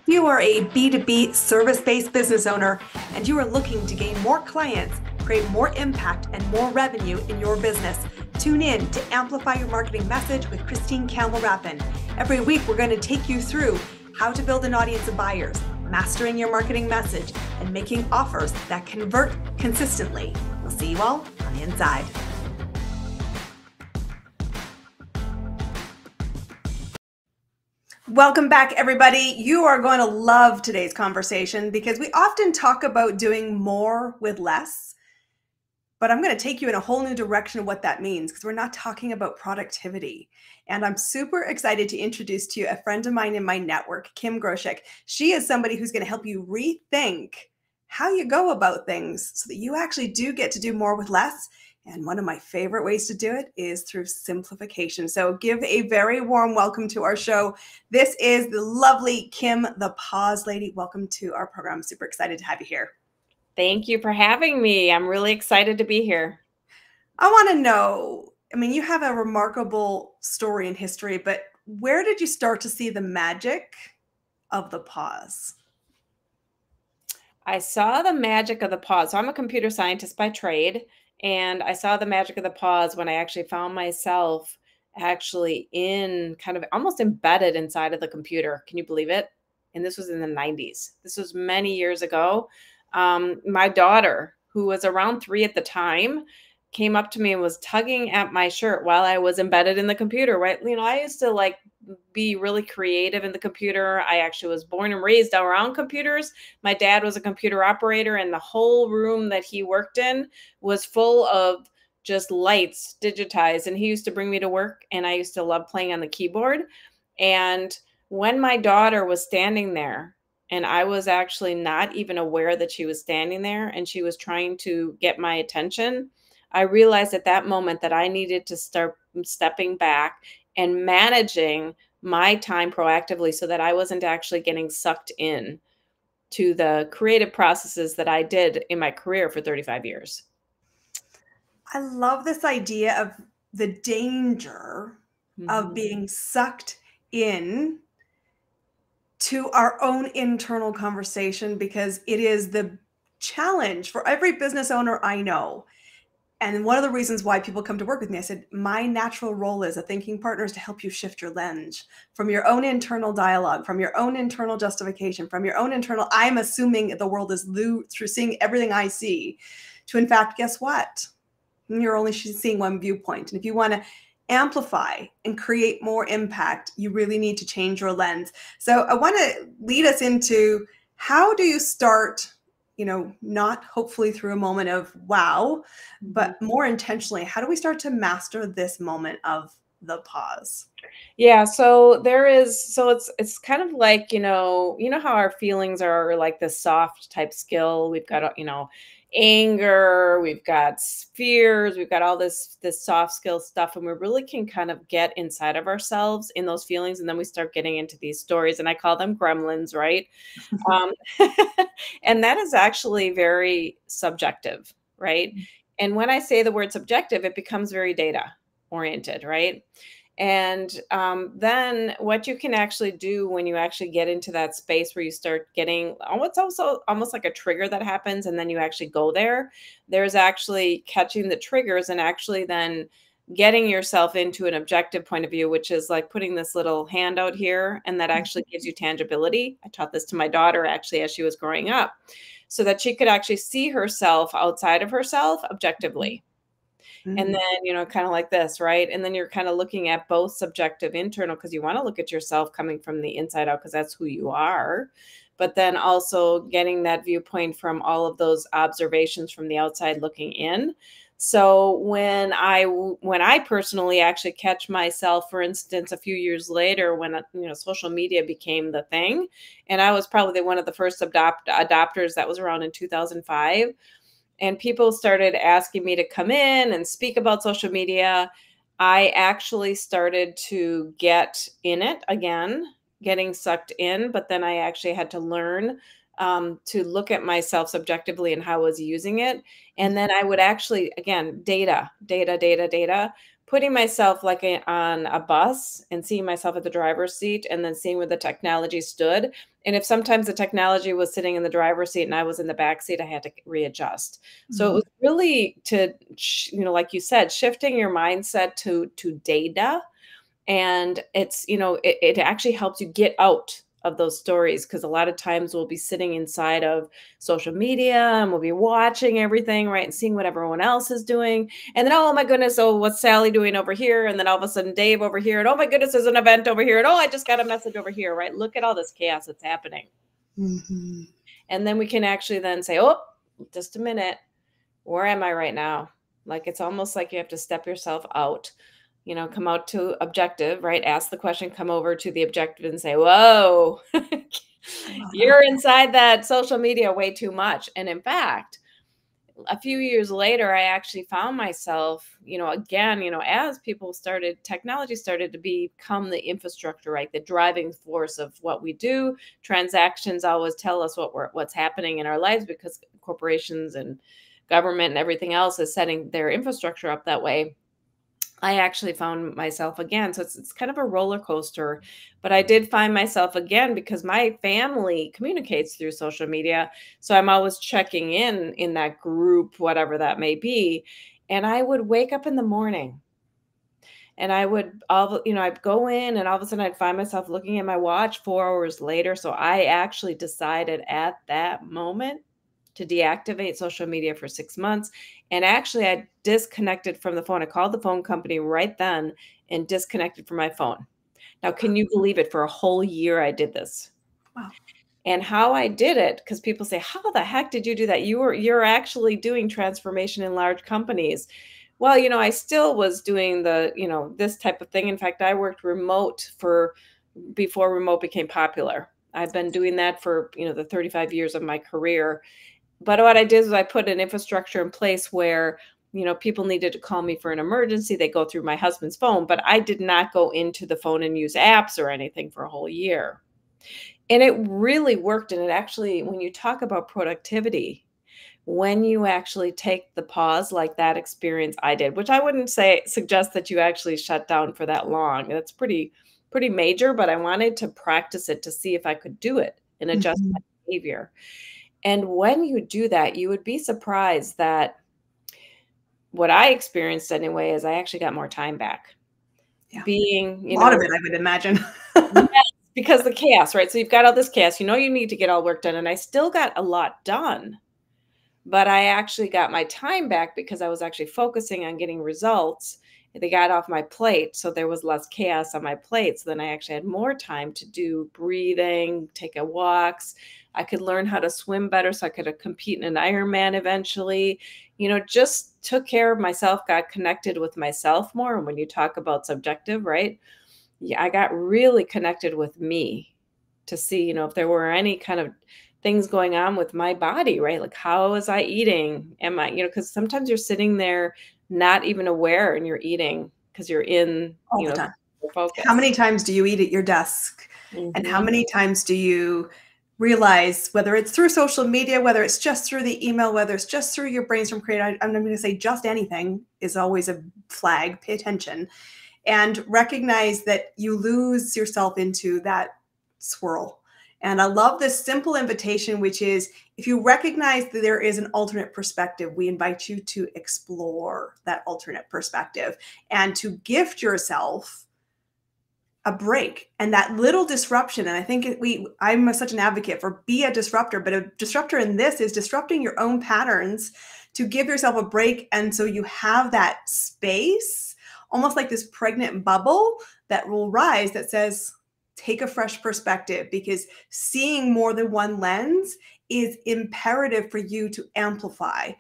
If you are a B2B service-based business owner and you are looking to gain more clients, create more impact and more revenue in your business, tune in to Amplify Your Marketing Message with Christine Campbell-Rappin. Every week, we're going to take you through how to build an audience of buyers, mastering your marketing message, and making offers that convert consistently. We'll see you all on the inside. Welcome back, everybody. You are going to love today's conversation because we often talk about doing more with less, but I'm going to take you in a whole new direction of what that means because we're not talking about productivity. And I'm super excited to introduce to you a friend of mine in my network, Kim Groshek. She is somebody who's going to help you rethink how you go about things so that you actually do get to do more with less. And one of my favorite ways to do it is through simplification. So give a very warm welcome to our show. This is the lovely Kim, the Pause Lady. Welcome to our program. Super excited to have you here. Thank you for having me. I'm really excited to be here. I want to know, you have a remarkable story and history, but where did you start to see the magic of the pause? I saw the magic of the pause. So I'm a computer scientist by trade. And I saw the magic of the pause when I actually found myself actually in kind of almost embedded inside of the computer. Can you believe it? And this was in the 90s. This was many years ago. My daughter, who was around 3 at the time, came up to me and was tugging at my shirt while I was embedded in the computer, right? I used to be really creative in the computer. I actually was born and raised around computers. My dad was a computer operator, and the whole room that he worked in was full of just lights digitized. And he used to bring me to work, and I used to love playing on the keyboard. And when my daughter was standing there, and I was actually not even aware that she was standing there and she was trying to get my attention, I realized at that moment that I needed to start stepping back and managing my time proactively so that I wasn't actually getting sucked in to the creative processes that I did in my career for 35 years. I love this idea of the danger of being sucked in to our own internal conversation, because it is the challenge for every business owner I know. And one of the reasons why people come to work with me, I said, my natural role as a thinking partner is to help you shift your lens from your own internal dialogue, from your own internal justification, from your own internal, I'm assuming the world is through seeing everything I see, to in fact, guess what? You're only seeing one viewpoint. And if you want to amplify and create more impact, you really need to change your lens. So I want to lead us into, how do you start, not hopefully through a moment of wow, but more intentionally, how do we start to master this moment of the pause? Yeah. So it's kind of like, how our feelings are like the soft type skill. We've got, anger, we've got fears, we've got all this soft skill stuff, and we really can kind of get inside of ourselves in those feelings, and then we start getting into these stories, and I call them gremlins, right? And that is actually very subjective, right? And when I say the word subjective, it becomes very data oriented, right? And then what you can actually do when you actually get into that space where you start getting, it's also almost like a trigger that happens, and then you actually go there. There's actually catching the triggers and actually then getting yourself into an objective point of view, which is like putting this little handout here, and that actually gives you tangibility. I taught this to my daughter actually as she was growing up, so that she could actually see herself outside of herself objectively. And then, kind of like this, right? And then you're kind of looking at both subjective, internal, because you want to look at yourself coming from the inside out, because that's who you are. But then also getting that viewpoint from all of those observations from the outside looking in. So when I personally actually catch myself, for instance, a few years later when, social media became the thing, and I was probably one of the first adopters, that was around in 2005. And people started asking me to come in and speak about social media. I actually started to get in it again, getting sucked in, but then I actually had to learn to look at myself subjectively and how I was using it. And then I would actually, again, data. putting myself like on a bus and seeing myself at the driver's seat and then seeing where the technology stood. And if sometimes the technology was sitting in the driver's seat and I was in the back seat, I had to readjust. So it was really to, like you said, shifting your mindset to data. And it's, it actually helps you get out of those stories, because a lot of times we'll be sitting inside of social media and we'll be watching everything, right, and seeing what everyone else is doing. And then, oh my goodness, oh, what's Sally doing over here? And then all of a sudden Dave over here, and oh my goodness, there's an event over here, and oh, I just got a message over here, right? Look at all this chaos that's happening. And then we can actually then say, oh, just a minute, where am I right now? Like, it's almost like you have to step yourself out, come out to objective, right? Ask the question, come over to the objective and say, whoa, you're inside that social media way too much. And in fact, a few years later, I actually found myself, again, as technology started to become the infrastructure, right? The driving force of what we do. Transactions always tell us what's happening in our lives, because corporations and government and everything else is setting their infrastructure up that way. I actually found myself again. So it's kind of a roller coaster, but I did find myself again because my family communicates through social media. So I'm always checking in that group, whatever that may be. And I would wake up in the morning and I would I'd go in, and all of a sudden I'd find myself looking at my watch 4 hours later. So I actually decided at that moment to deactivate social media for 6 months. And actually, I disconnected from the phone. I called the phone company right then and disconnected from my phone. Now, can you believe it? For a whole year, I did this. Wow. And how I did it, because people say, how the heck did you do that? You're actually doing transformation in large companies. Well, I still was doing this type of thing. In fact, I worked remote before remote became popular. I've been doing that for, the 35 years of my career. But what I did is I put an infrastructure in place where, people needed to call me for an emergency. They go through my husband's phone, but I did not go into the phone and use apps or anything for a whole year. And it really worked. And it actually, when you talk about productivity, when you actually take the pause like that experience I did, which I wouldn't suggest that you actually shut down for that long. That's pretty major, but I wanted to practice it to see if I could do it and adjust my behavior. And when you do that, you would be surprised that what I experienced anyway is I actually got more time back. Yeah. Being, a lot of it, I would imagine. Yes, because the chaos, right? So you've got all this chaos, you need to get all work done. And I still got a lot done, but I actually got my time back because I was actually focusing on getting results. They got off my plate, so there was less chaos on my plate. So then I actually had more time to do breathing, take walks. I could learn how to swim better so I could compete in an Ironman eventually. Just took care of myself, got connected with myself more. And when you talk about subjective, right? Yeah, I got really connected with me to see, if there were any kind of things going on with my body, right? Like, how was I eating? Am I, because sometimes you're sitting there not even aware and you're eating because you're in, all the time. Focus. How many times do you eat at your desk? And how many times do you realize, whether it's through social media, whether it's just through the email, whether it's just through your brainstorm creator, I'm not going to say just anything is always a flag, pay attention, and recognize that you lose yourself into that swirl. And I love this simple invitation, which is, if you recognize that there is an alternate perspective, we invite you to explore that alternate perspective and to gift yourself a break and that little disruption. And I think I'm such an advocate for be a disruptor, but a disruptor in this is disrupting your own patterns to give yourself a break. And so you have that space, almost like this pregnant bubble that will rise that says, take a fresh perspective, because seeing more than one lens is imperative for you to amplify,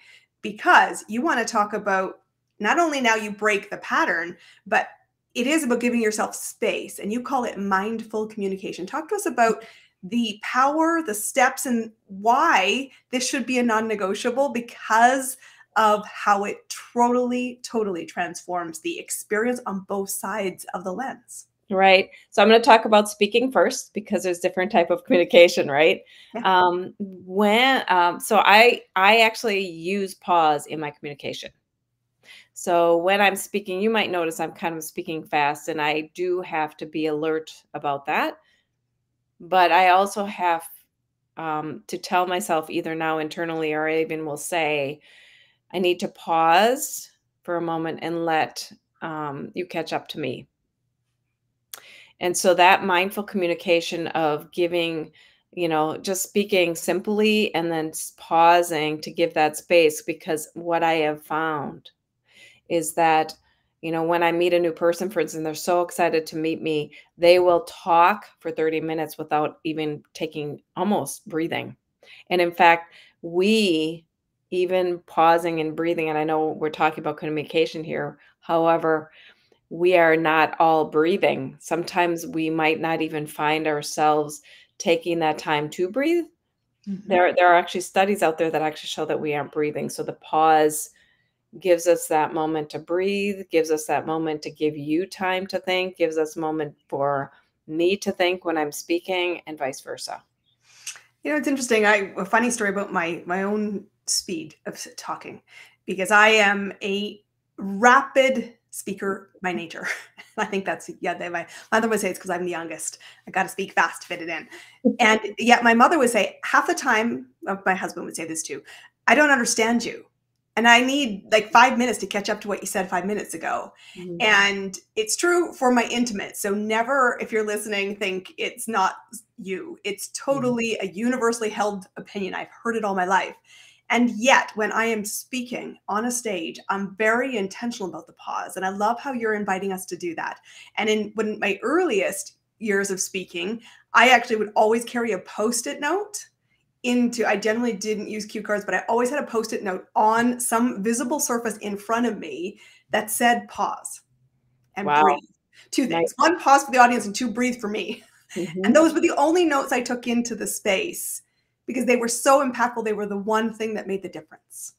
because you want to talk about not only now you break the pattern, but it is about giving yourself space, and you call it mindful communication. Talk to us about the power, the steps, and why this should be a non-negotiable, because of how it totally transforms the experience on both sides of the lens. Right. So I'm going to talk about speaking first, because there's different type of communication, right? Yeah. So I actually use pause in my communication. So when I'm speaking, you might notice I'm kind of speaking fast, and I do have to be alert about that. But I also have to tell myself either now internally, or I even will say, I need to pause for a moment and let you catch up to me. And so that mindful communication of giving, just speaking simply and then pausing to give that space, because what I have found is that, when I meet a new person, for instance, they're so excited to meet me, they will talk for 30 minutes without even taking almost breathing. And in fact, we even pausing and breathing, and I know we're talking about communication here. However, we are not all breathing. Sometimes we might not even find ourselves taking that time to breathe. There are actually studies out there that actually show that we aren't breathing. So the pause gives us that moment to breathe, gives us that moment to give you time to think, gives us a moment for me to think when I'm speaking, and vice versa. It's interesting. A funny story about my own speed of talking, because I am a rapid speaker by nature. I think that's, my mother would say it's because I'm the youngest. I got to speak fast to fit it in. And yet my mother would say half the time, my husband would say this too, I don't understand you. And I need like 5 minutes to catch up to what you said 5 minutes ago. Mhm. And it's true for my intimate. So never, if you're listening, think it's not you. It's totally a universally held opinion. I've heard it all my life. And yet, when I am speaking on a stage, I'm very intentional about the pause. And I love how you're inviting us to do that. And when my earliest years of speaking, I actually would always carry a Post-it note I generally didn't use cue cards, but I always had a Post-it note on some visible surface in front of me that said pause and Wow. breathe. Two Nice. things. One, pause for the audience, and two, breathe for me. Mhm. And those were the only notes I took into the space because they were so impactful. They were the one thing that made the difference.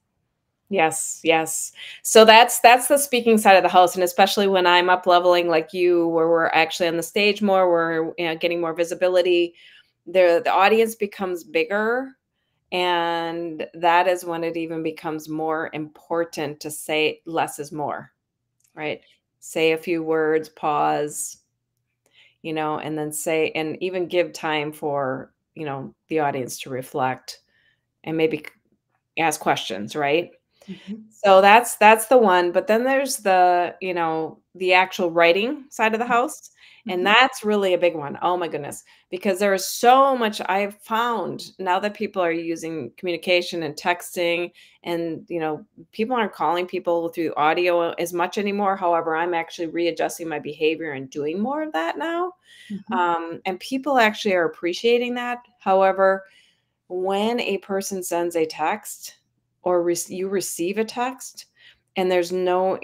Yes, yes. So that's the speaking side of the house, and especially when I'm up leveling like you, where we're actually on the stage more, we're getting more visibility. The audience becomes bigger, and that is when it even becomes more important to say less is more, right? Say a few words, pause, and then say, and even give time for, the audience to reflect and maybe ask questions, right? So that's the one, but then there's the actual writing side of the house, and that's really a big one. Oh my goodness, because there is so much I've found now that people are using communication and texting, and people aren't calling people through audio as much anymore. However, I'm actually readjusting my behavior and doing more of that now. And people actually are appreciating that. However, when a person sends a text, or you receive a text, and there's no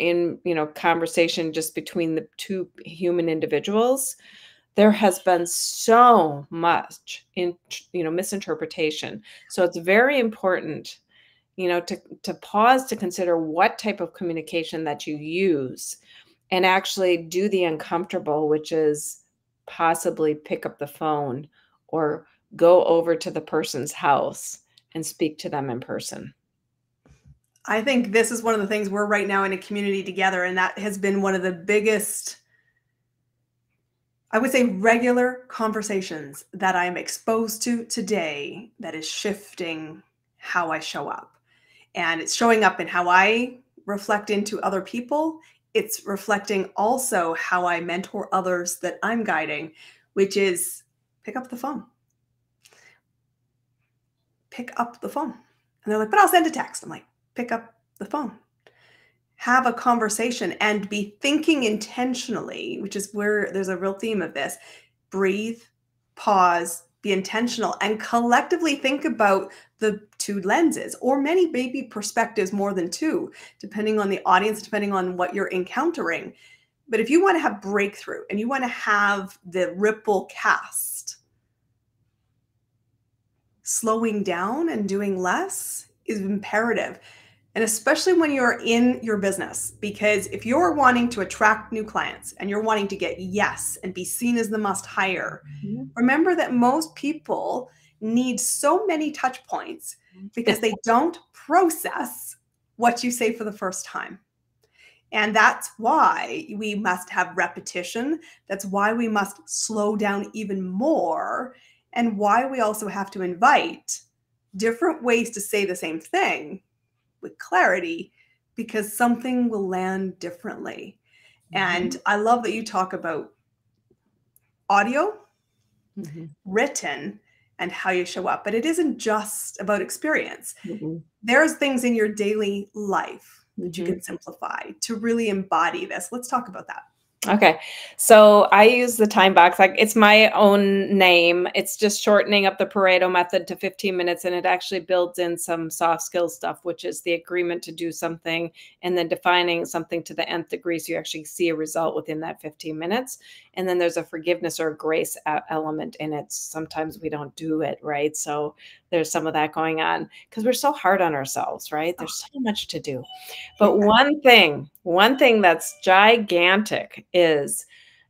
conversation just between the two human individuals, there has been so much misinterpretation. So it's very important to pause, to consider what type of communication that you use, and actually do the uncomfortable, which is possibly pick up the phone or go over to the person's house and speak to them in person. I think this is one of the things we're right now in a community together, and that has been one of the biggest, I would say, regular conversations that I'm exposed to today that is shifting how I show up. And it's showing up in how I reflect into other people. It's reflecting also how I mentor others that I'm guiding, which is pick up the phone. Pick up the phone. And they're like, but I'll send a text. I'm like, pick up the phone. Have a conversation and be thinking intentionally, which is where there's a real theme of this. Breathe, pause, be intentional, and collectively think about the two lenses, or many maybe perspectives, more than two, depending on the audience, depending on what you're encountering. But if you want to have breakthrough and you want to have the ripple cast, slowing down and doing less is imperative. And especially when you're in your business, because if you're wanting to attract new clients and you're wanting to get yes and be seen as the must hire, remember that most people need so many touch points because they don't process what you say for the first time. And that's why we must have repetition. That's why we must slow down even more, and why we also have to invite different ways to say the same thing with clarity, because something will land differently. And I love that you talk about audio, written, and how you show up. But it isn't just about experience. There's things in your daily life that you can simplify to really embody this. Let's talk about that. Okay. So I use the time box. Like, it's my own name. It's just shortening up the Pareto method to 15 minutes. And it actually builds in some soft skills stuff, which is the agreement to do something and then defining something to the nth degree. So you actually see a result within that 15 minutes. And then there's a forgiveness or a grace element in it. Sometimes we don't do it, right? So there's some of that going on because we're so hard on ourselves, right? There's so much to do. But one thing that's gigantic is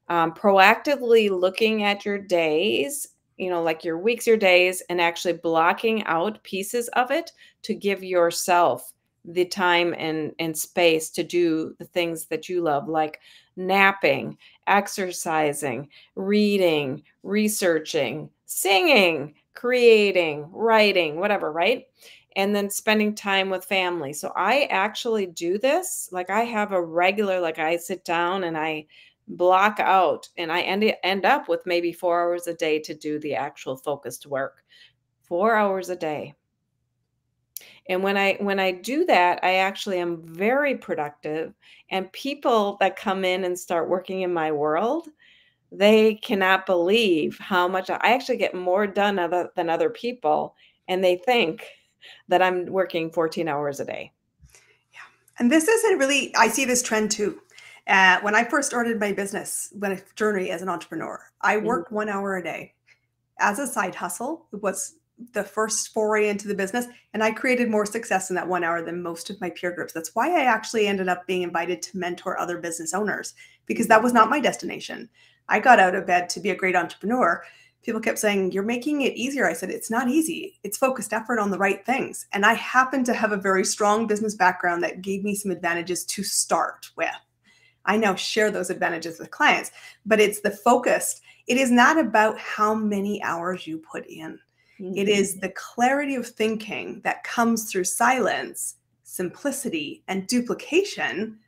proactively looking at your days, like your weeks, your days, and actually blocking out pieces of it to give yourself the time and space to do the things that you love, like napping, exercising, reading, researching, singing, creating, writing, whatever, right? And then spending time with family. So I actually do this. Like, I have a regular, like, I sit down and I block out, and I end up with maybe 4 hours a day to do the actual focused work. 4 hours a day. And when I do that, I actually am very productive. And people that come in and start working in my world, they cannot believe how much I actually get more done than other people. And they think that I'm working 14 hours a day. Yeah. And this isn't really, I see this trend too. When I first started my business, when I journey as an entrepreneur, I worked 1 hour a day as a side hustle. It was the first foray into the business, and I created more success in that 1 hour than most of my peer groups. That's why I actually ended up being invited to mentor other business owners, because that was not my destination. I got out of bed to be a great entrepreneur. People kept saying, "You're making it easier." I said, "It's not easy. It's focused effort on the right things." And I happen to have a very strong business background that gave me some advantages to start with. I now share those advantages with clients, but it's the focused. It is not about how many hours you put in. It is the clarity of thinking that comes through silence, simplicity, and duplication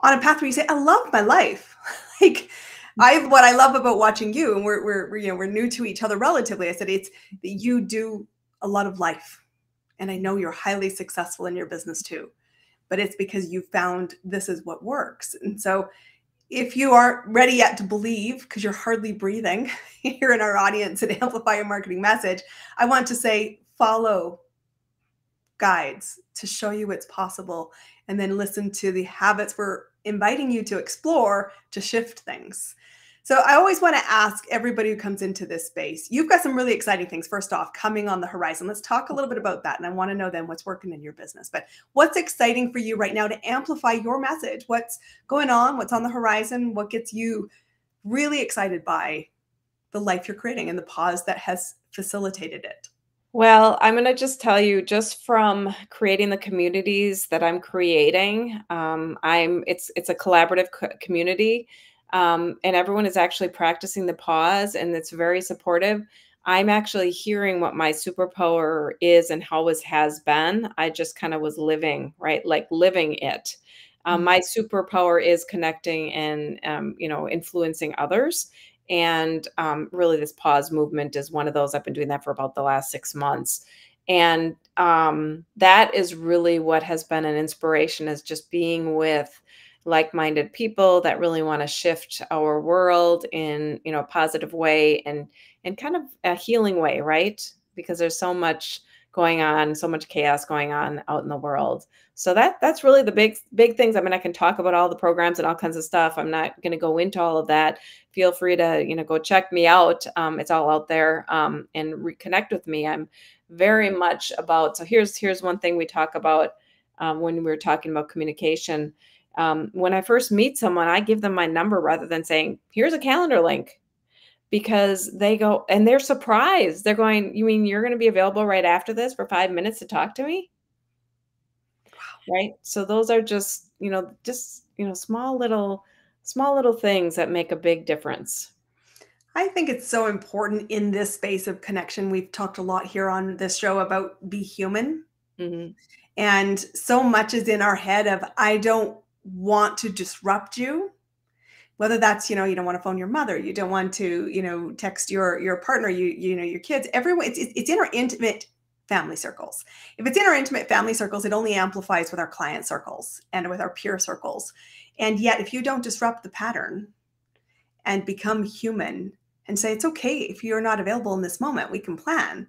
on a path where you say, "I love my life." Like, what I love about watching you, and we're new to each other relatively. I said, it's that you do a lot of life, and I know you're highly successful in your business too. But it's because you found this is what works. And so, if you aren't ready yet to believe, because you're hardly breathing here in our audience at Amplify Your Marketing Message, I want to say follow guides to show you it's possible, and then listen to the habits we're inviting you to explore to shift things. So I always want to ask everybody who comes into this space, you've got some really exciting things, first off, coming on the horizon. Let's talk a little bit about that. And I want to know then what's working in your business. But what's exciting for you right now to amplify your message? What's going on? What's on the horizon? What gets you really excited by the life you're creating and the pause that has facilitated it? Well, I'm going to just tell you, just from creating the communities that I'm creating, it's a collaborative community, and everyone is actually practicing the pause, and it's very supportive. I'm actually hearing what my superpower is and how it has been. I just kind of was living, right? Like living it. My superpower is connecting and, influencing others. And really, this pause movement is one of those. I've been doing that for about the last 6 months. And that is really what has been an inspiration, is just being with like-minded people that really want to shift our world in, a positive way and kind of a healing way, right? Because there's so much going on, so much chaos going on out in the world. So that's really the big things. I mean, I can talk about all the programs and all kinds of stuff. I'm not going to go into all of that. Feel free to, go check me out. It's all out there, and reconnect with me. I'm very much about, so here's one thing we talk about when we're talking about communication. When I first meet someone, I give them my number rather than saying, "Here's a calendar link." Because they go and they're surprised. They're going, "You mean you're going to be available right after this for 5 minutes to talk to me?" Right? So those are just small little things that make a big difference. I think it's so important in this space of connection. We've talked a lot here on this show about be human. Mm-hmm. And so much is in our head of, I don't want to disrupt you. Whether that's, you don't want to phone your mother, you don't want to, text your partner, your kids, everyone. It's in our intimate family circles. If it's in our intimate family circles, it only amplifies with our client circles and with our peer circles. And yet, if you don't disrupt the pattern and become human and say, it's okay if you're not available in this moment, we can plan.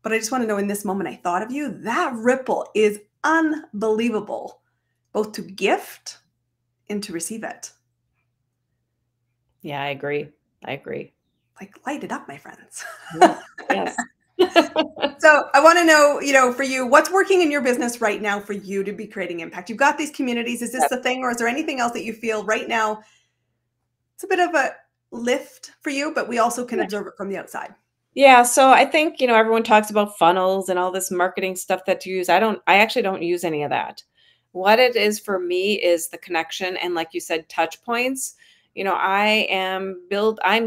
But I just want to know, in this moment, I thought of you. That ripple is unbelievable, both to gift and to receive it. Yeah, I agree. Like, light it up, my friends. Yes. So I want to know, for you, what's working in your business right now for you to be creating impact? You've got these communities. Is this the thing, or is there anything else that you feel right now? It's a bit of a lift for you, but we also can observe it from the outside. Yeah. So I think, everyone talks about funnels and all this marketing stuff that you use. I actually don't use any of that. What it is for me is the connection. And like you said, touch points. I'm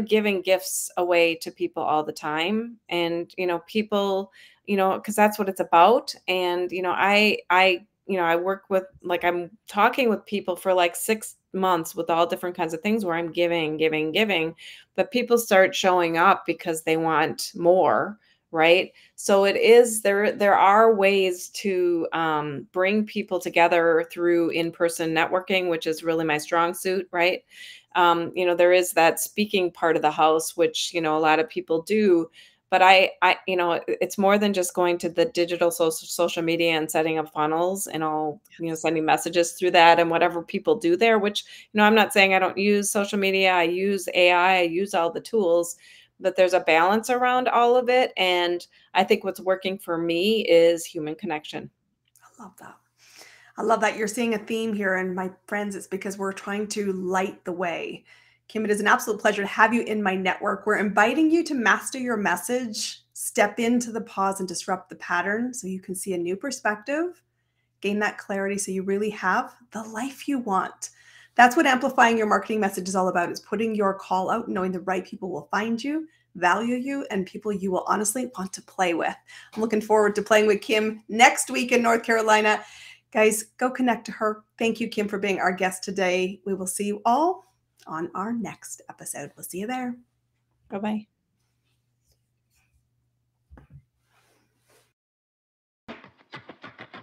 giving gifts away to people all the time, and, people, cause that's what it's about. And, I work with, like, I'm talking with people for like 6 months with all different kinds of things where I'm giving, but people start showing up because they want more. Right. So there are ways to bring people together through in-person networking, which is really my strong suit. Right. There is that speaking part of the house, which, a lot of people do, but it's more than just going to the digital social media and setting up funnels and all, sending messages through that and whatever people do there, which, I'm not saying I don't use social media. I use AI, I use all the tools, but there's a balance around all of it. And I think what's working for me is human connection. I love that. I love that you're seeing a theme here. And my friends, it's because we're trying to light the way. Kim, it is an absolute pleasure to have you in my network. We're inviting you to master your message, step into the pause and disrupt the pattern so you can see a new perspective, gain that clarity so you really have the life you want. That's what amplifying your marketing message is all about, is putting your call out, knowing the right people will find you, value you, and people you will honestly want to play with. I'm looking forward to playing with Kim next week in North Carolina. Guys, go connect to her. Thank you, Kim, for being our guest today. We will see you all on our next episode. We'll see you there. Bye-bye.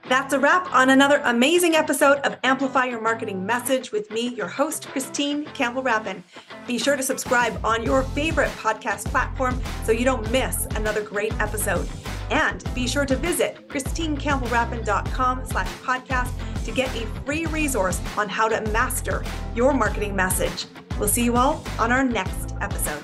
That's a wrap on another amazing episode of Amplify Your Marketing Message with me, your host, Christine Campbell-Rappin. Be sure to subscribe on your favorite podcast platform so you don't miss another great episode. And be sure to visit christinecampbellrappin.com/podcast to get a free resource on how to master your marketing message. We'll see you all on our next episode.